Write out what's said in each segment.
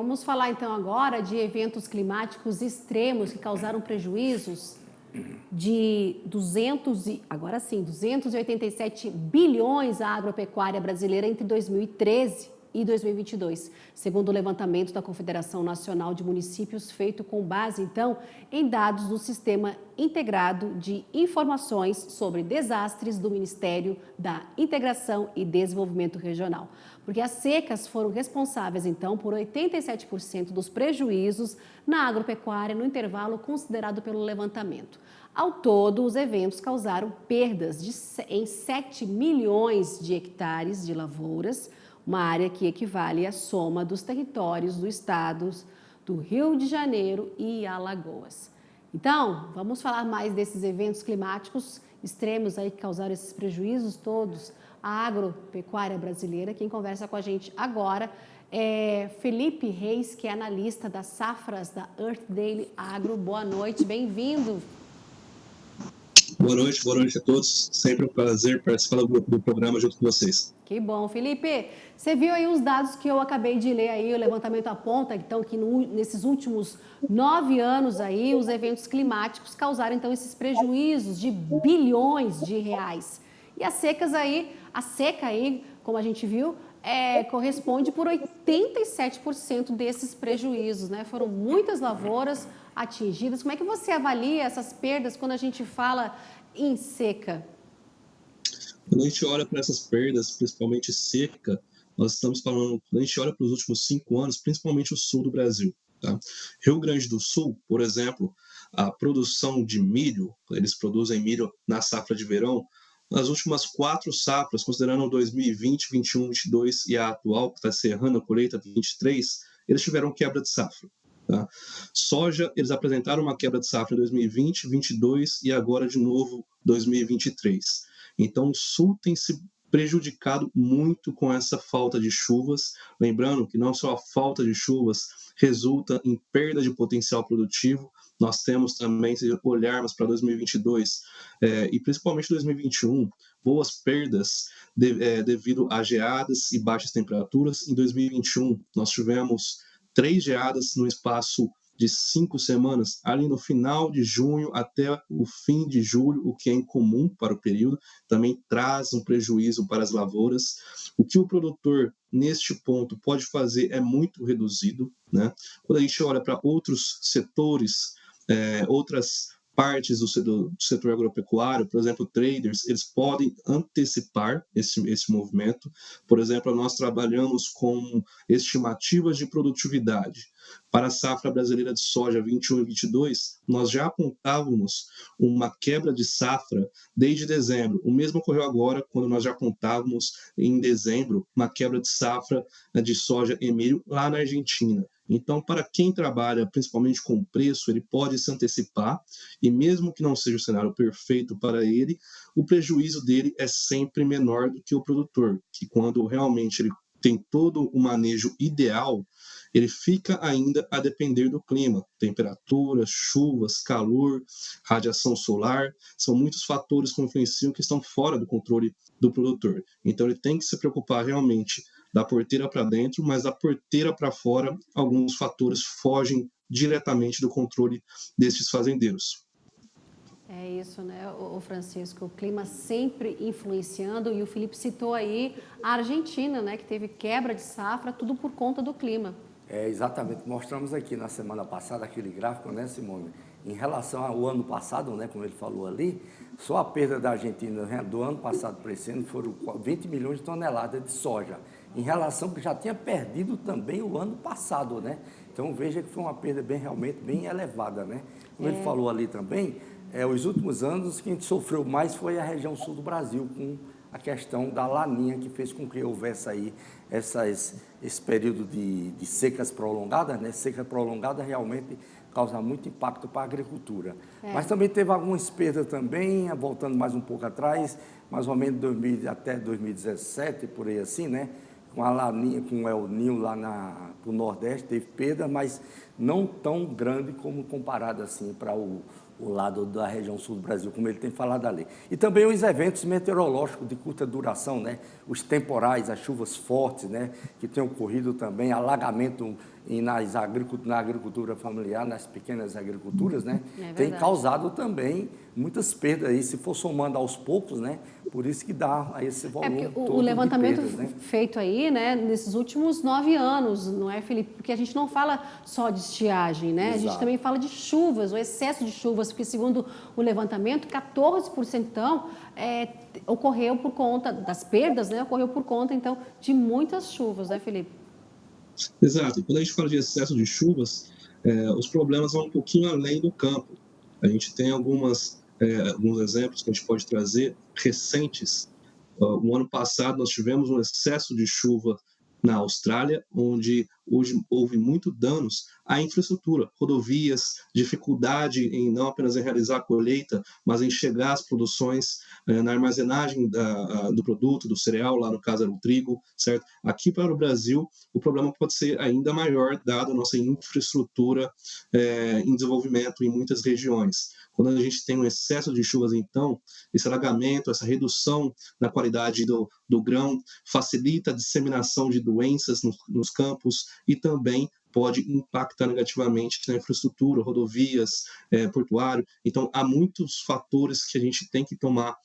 vamos falar então agora de eventos climáticos extremos que causaram prejuízos de 287 bilhões à agropecuária brasileira entre 2013 e 2022, segundo o levantamento da Confederação Nacional de Municípios, feito com base, então, em dados do Sistema Integrado de Informações sobre Desastres do Ministério da Integração e Desenvolvimento Regional. Porque as secas foram responsáveis, então, por 87% dos prejuízos na agropecuária no intervalo considerado pelo levantamento. Ao todo, os eventos causaram perdas em 7 milhões de hectares de lavouras, uma área que equivale à soma dos territórios do estado do Rio de Janeiro e Alagoas. Então, vamos falar mais desses eventos climáticos extremos aí que causaram esses prejuízos todos à agropecuária brasileira. Quem conversa com a gente agora é Felipe Reis, que é analista das safras da Earth Daily Agro. Boa noite, bem-vindo. Boa noite a todos. Sempre um prazer participar do programa junto com vocês. Que bom. Felipe, você viu aí os dados que eu acabei de ler aí, o levantamento aponta, então, que nesses últimos 9 anos aí, os eventos climáticos causaram, então, esses prejuízos de bilhões de reais. E a seca aí, como a gente viu, corresponde por 87% desses prejuízos, né? Foram muitas lavouras atingidas. Como é que você avalia essas perdas quando a gente fala em seca? Quando a gente olha para essas perdas, principalmente seca, nós estamos falando, quando a gente olha para os últimos 5 anos, principalmente o sul do Brasil. Tá? Rio Grande do Sul, por exemplo, a produção de milho, eles produzem milho na safra de verão, nas últimas 4 safras, considerando 2020, 21, 22 e a atual, que está encerrando a colheita 23, eles tiveram quebra de safra. Tá? Soja, eles apresentaram uma quebra de safra em 2020, 22 e agora de novo 2023. Então, o Sul tem se prejudicado muito com essa falta de chuvas. Lembrando que não só a falta de chuvas resulta em perda de potencial produtivo, nós temos também, se olharmos para 2022 e principalmente 2021, boas perdas devido a geadas e baixas temperaturas. Em 2021, nós tivemos 3 geadas no espaço de 5 semanas, ali no final de junho até o fim de julho, o que é incomum para o período, também traz um prejuízo para as lavouras. O que o produtor, neste ponto, pode fazer é muito reduzido, né? Quando a gente olha para outros setores, outras partes do setor agropecuário, por exemplo, traders, eles podem antecipar esse movimento. Por exemplo, nós trabalhamos com estimativas de produtividade. Para a safra brasileira de soja 21 e 22, nós já apontávamos uma quebra de safra desde dezembro. O mesmo ocorreu agora, quando nós já apontávamos em dezembro uma quebra de safra de soja e milho lá na Argentina. Então, para quem trabalha principalmente com preço, ele pode se antecipar e mesmo que não seja o cenário perfeito para ele, o prejuízo dele é sempre menor do que o produtor, que quando realmente ele tem todo o manejo ideal, ele fica ainda a depender do clima, temperatura, chuvas, calor, radiação solar, são muitos fatores que influenciam que estão fora do controle do produtor. Então ele tem que se preocupar realmente da porteira para dentro, mas da porteira para fora, alguns fatores fogem diretamente do controle desses fazendeiros. É isso, né, o Francisco, o clima sempre influenciando, e o Felipe citou aí a Argentina, né, que teve quebra de safra, tudo por conta do clima. Exatamente, mostramos aqui na semana passada aquele gráfico, né, Simone? Em relação ao ano passado, né, como ele falou ali, só a perda da Argentina, né, do ano passado para esse ano foram 20 milhões de toneladas de soja, em relação que já tinha perdido também o ano passado, né? Então veja que foi uma perda realmente bem elevada, né? Como ele falou ali também, os últimos anos que a gente sofreu mais foi a região sul do Brasil, com a questão da laninha, que fez com que houvesse aí esse período de secas prolongadas, né? Seca prolongada realmente causa muito impacto para a agricultura. Mas também teve algumas perdas também, voltando mais um pouco atrás, mais ou menos até 2017, por aí assim, né? Com a laninha, com o El Niño lá para o Nordeste, teve perda, mas não tão grande como comparado assim para o lado da região sul do Brasil, como ele tem falado ali. E também os eventos meteorológicos de curta duração, né? Os temporais, as chuvas fortes, né? Que tem ocorrido também, alagamento na agricultura familiar, nas pequenas agriculturas, né? Tem causado também muitas perdas aí, se for somando aos poucos, né? Por isso que dá a esse volume todo o levantamento de perdas, né? feito aí, né, nesses últimos 9 anos, não é, Felipe? Porque a gente não fala só de estiagem, né? Exato. A gente também fala de chuvas, o excesso de chuvas, porque segundo o levantamento, 14% então ocorreu por conta das perdas, né? Ocorreu por conta então de muitas chuvas, né, Felipe? Exato. E quando a gente fala de excesso de chuvas, os problemas vão um pouquinho além do campo. A gente tem alguns exemplos que a gente pode trazer recentes. No ano passado, nós tivemos um excesso de chuva na Austrália, onde hoje houve muito danos à infraestrutura, rodovias, dificuldade em não apenas em realizar a colheita, mas em chegar às produções, na armazenagem do produto, do cereal, lá no caso era o trigo, certo? Aqui para o Brasil, o problema pode ser ainda maior, dado a nossa infraestrutura em desenvolvimento em muitas regiões. Quando a gente tem um excesso de chuvas, então, esse alagamento, essa redução na qualidade do grão, facilita a disseminação de doenças nos campos e também pode impactar negativamente na infraestrutura, rodovias, portuário. Então, há muitos fatores que a gente tem que tomar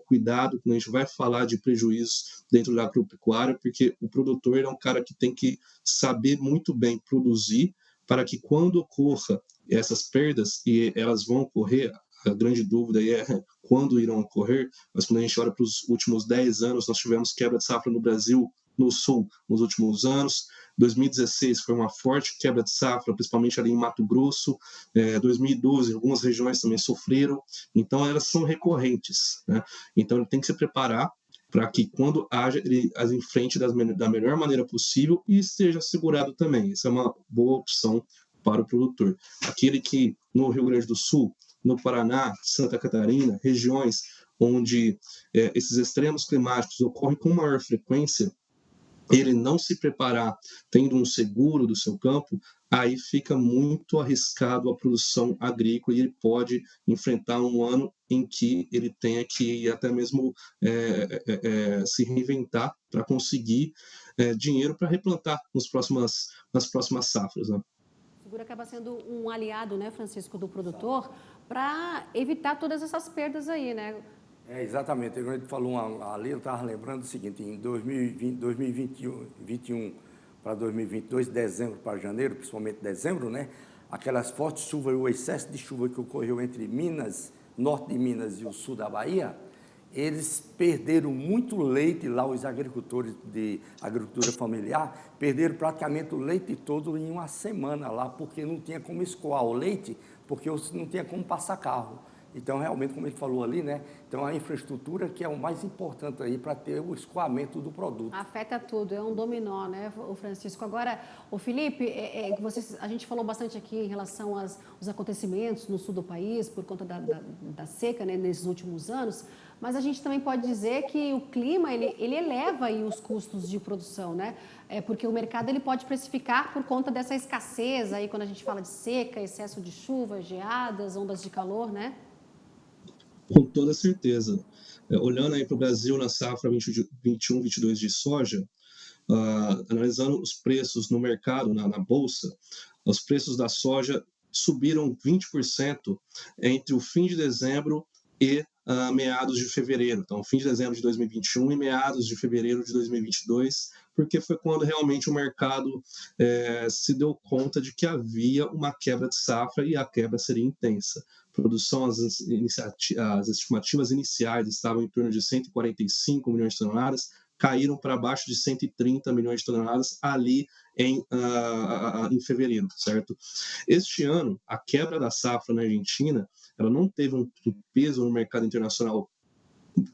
cuidado quando a gente vai falar de prejuízos dentro da agropecuária, porque o produtor é um cara que tem que saber muito bem produzir para que quando ocorra essas perdas, e elas vão ocorrer, a grande dúvida é quando irão ocorrer, mas quando a gente olha para os últimos 10 anos, nós tivemos quebra de safra no Brasil, no Sul, nos últimos anos. 2016 foi uma forte quebra de safra, principalmente ali em Mato Grosso. 2012, algumas regiões também sofreram. Então, elas são recorrentes, né? Então, ele tem que se preparar para que, quando haja, ele as enfrente da melhor maneira possível e esteja assegurado também. Isso é uma boa opção para o produtor. Aquele que, no Rio Grande do Sul, no Paraná, Santa Catarina, regiões onde esses extremos climáticos ocorrem com maior frequência, ele não se preparar tendo um seguro do seu campo, aí fica muito arriscado a produção agrícola e ele pode enfrentar um ano em que ele tenha que até mesmo se reinventar para conseguir dinheiro para replantar nas próximas safras, né? O seguro acaba sendo um aliado, né, Francisco, do produtor, para evitar todas essas perdas aí, né? Exatamente. Quando a gente falou ali, eu estava lembrando o seguinte, em 2021 para 2022, dezembro para janeiro, principalmente dezembro, né? Aquelas fortes chuvas, o excesso de chuva que ocorreu entre Minas, norte de Minas e o sul da Bahia, eles perderam muito leite lá, os agricultores de agricultura familiar, perderam praticamente o leite todo em uma semana lá, porque não tinha como escoar o leite, porque não tinha como passar carro. Então, realmente, como ele falou ali, né? Então, a infraestrutura que é o mais importante aí para ter o escoamento do produto. Afeta tudo, é um dominó, né, o Francisco? Agora, o Felipe, a gente falou bastante aqui em relação aos acontecimentos no sul do país, por conta da seca, né, nesses últimos anos, mas a gente também pode dizer que o clima, ele eleva aí os custos de produção, né? Porque o mercado ele pode precificar por conta dessa escassez aí, quando a gente fala de seca, excesso de chuva, geadas, ondas de calor, né? Com toda certeza. Olhando aí para o Brasil na safra 21-22 de soja, analisando os preços no mercado, na bolsa, os preços da soja subiram 20% entre o fim de dezembro e meados de fevereiro. Então, fim de dezembro de 2021 e meados de fevereiro de 2022, porque foi quando realmente o mercado se deu conta de que havia uma quebra de safra e a quebra seria intensa. Produção, as estimativas iniciais estavam em torno de 145 milhões de toneladas, caíram para abaixo de 130 milhões de toneladas ali em fevereiro, certo? Este ano, a quebra da safra na Argentina, ela não teve um peso no mercado internacional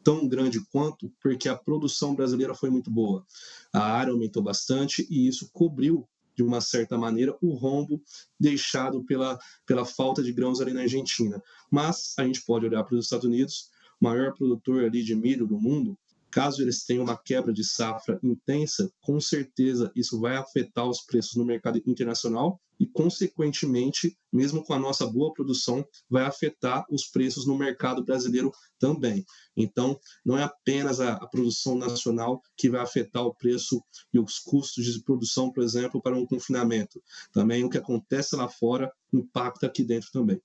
tão grande quanto, porque a produção brasileira foi muito boa. A área aumentou bastante e isso cobriu, de uma certa maneira, o rombo deixado pela falta de grãos ali na Argentina. Mas a gente pode olhar para os Estados Unidos, o maior produtor ali de milho do mundo, caso eles tenham uma quebra de safra intensa, com certeza isso vai afetar os preços no mercado internacional e, consequentemente, mesmo com a nossa boa produção, vai afetar os preços no mercado brasileiro também. Então, não é apenas a produção nacional que vai afetar o preço e os custos de produção, por exemplo, para um confinamento. Também o que acontece lá fora impacta aqui dentro também.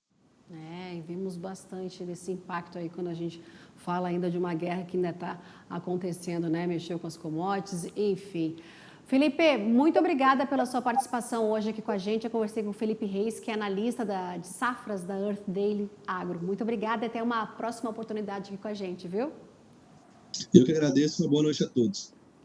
E vimos bastante desse impacto aí quando a gente fala ainda de uma guerra que ainda está acontecendo, né? Mexeu com as commodities, enfim. Felipe, muito obrigada pela sua participação hoje aqui com a gente. Eu conversei com o Felipe Reis, que é analista de safras da Earth Daily Agro. Muito obrigada e até uma próxima oportunidade aqui com a gente, viu? Eu que agradeço. Uma boa noite a todos.